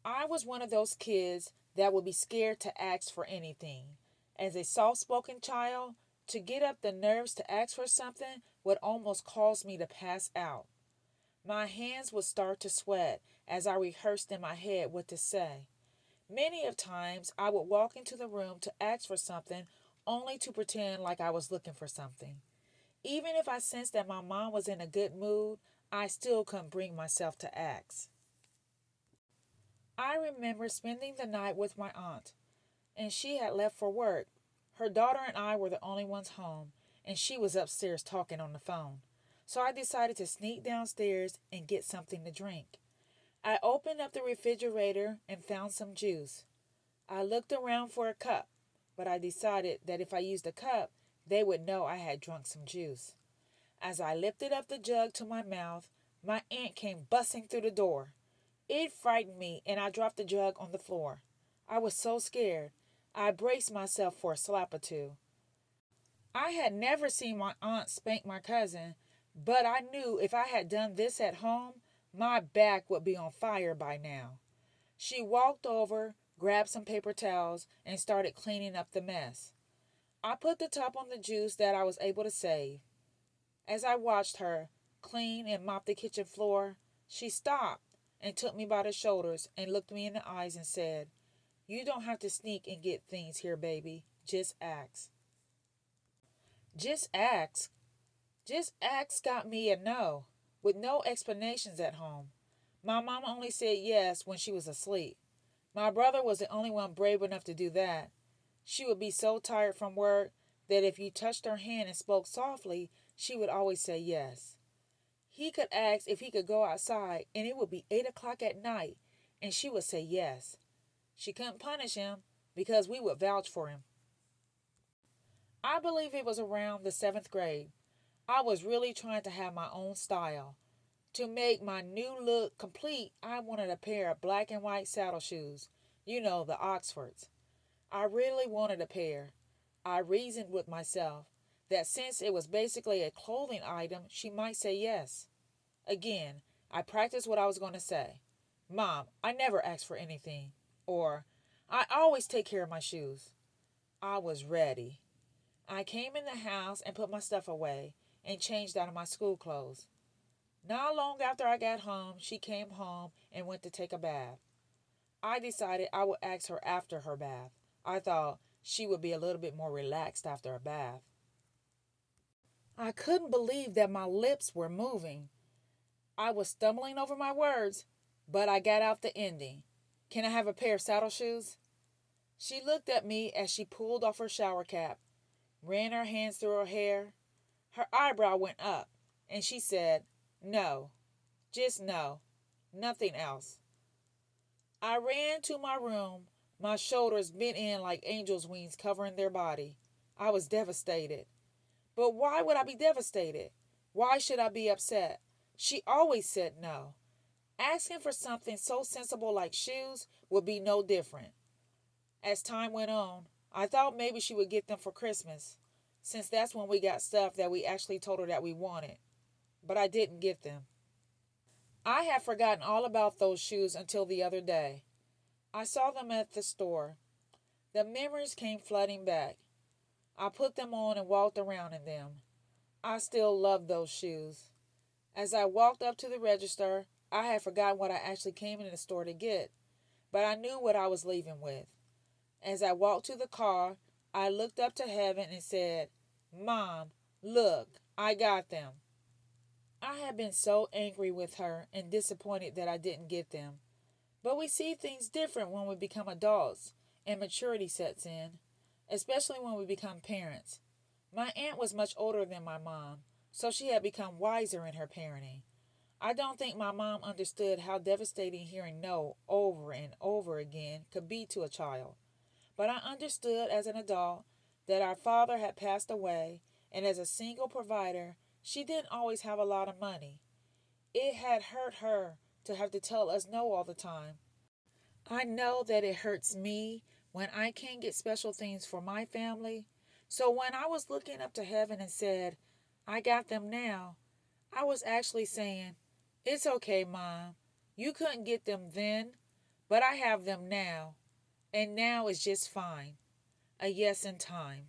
I was one of those kids that would be scared to ask for anything. As a soft spoken child, to get up the nerves to ask for something would almost cause me to pass out. My hands would start to sweat as I rehearsed in my head what to say. Many of times I would walk into the room to ask for something only to pretend like I was looking for something. Even if I sensed that my mom was in a good mood, I still couldn't bring myself to ask. I remember spending the night with my aunt, and she had left for work. Her daughter and I were the only ones home, and she was upstairs talking on the phone. So I decided to sneak downstairs and get something to drink. I opened up the refrigerator and found some juice. I looked around for a cup, but I decided that if I used a cup, they would know I had drunk some juice. As I lifted up the jug to my mouth, my aunt came busting through the door. It frightened me, and I dropped the jug on the floor. I was so scared. I braced myself for a slap or two. I had never seen my aunt spank my cousin, but I knew if I had done this at home, my back would be on fire by now. She walked over, grabbed some paper towels, and started cleaning up the mess. I put the top on the juice that I was able to save. As I watched her clean and mop the kitchen floor, she stopped and took me by the shoulders and looked me in the eyes and said, "You don't have to sneak and get things here, baby. Just ask." Just ask. Just ask got me a no, with no explanations at home. My mom only said yes when she was asleep. My brother was the only one brave enough to do that. She would be so tired from work that if you touched her hand and spoke softly, she would always say yes. He could ask if he could go outside, and it would be 8 o'clock at night, and she would say yes. She couldn't punish him because we would vouch for him. I believe it was around the seventh grade. I was really trying to have my own style. To make my new look complete, I wanted a pair of black and white saddle shoes. You know, the Oxfords. I really wanted a pair. I reasoned with myself that since it was basically a clothing item, she might say yes. Again, I practiced what I was going to say. "Mom, I never ask for anything." Or, "I always take care of my shoes." I was ready. I came in the house and put my stuff away and changed out of my school clothes. Not long after I got home, she came home and went to take a bath. I decided I would ask her after her bath. I thought she would be a little bit more relaxed after a bath. I couldn't believe that my lips were moving. I was stumbling over my words, but I got out the ending. "Can I have a pair of saddle shoes?" She looked at me as she pulled off her shower cap, ran her hands through her hair. Her eyebrow went up, and she said, "No, just no, nothing else." I ran to my room, my shoulders bent in like angels' wings covering their body. I was devastated. But why would I be devastated? Why should I be upset? She always said no. Asking for something so sensible like shoes would be no different. As time went on, I thought maybe she would get them for Christmas, since that's when we got stuff that we actually told her that we wanted. But I didn't get them. I had forgotten all about those shoes until the other day. I saw them at the store. The memories came flooding back. I put them on and walked around in them. I still love those shoes. As I walked up to the register, I had forgotten what I actually came in the store to get, but I knew what I was leaving with. As I walked to the car, I looked up to heaven and said, "Mom, look, I got them." I had been so angry with her and disappointed that I didn't get them. But we see things different when we become adults and maturity sets in, especially when we become parents. My aunt was much older than my mom, so she had become wiser in her parenting. I don't think my mom understood how devastating hearing no over and over again could be to a child. But I understood as an adult that our father had passed away, and as a single provider, she didn't always have a lot of money. It had hurt her to have to tell us no all the time. I know that it hurts me when I can't get special things for my family. So when I was looking up to heaven and said, "I got them now," I was actually saying, "It's okay, Mom. You couldn't get them then, But I have them now, and now is just fine. A yes in time.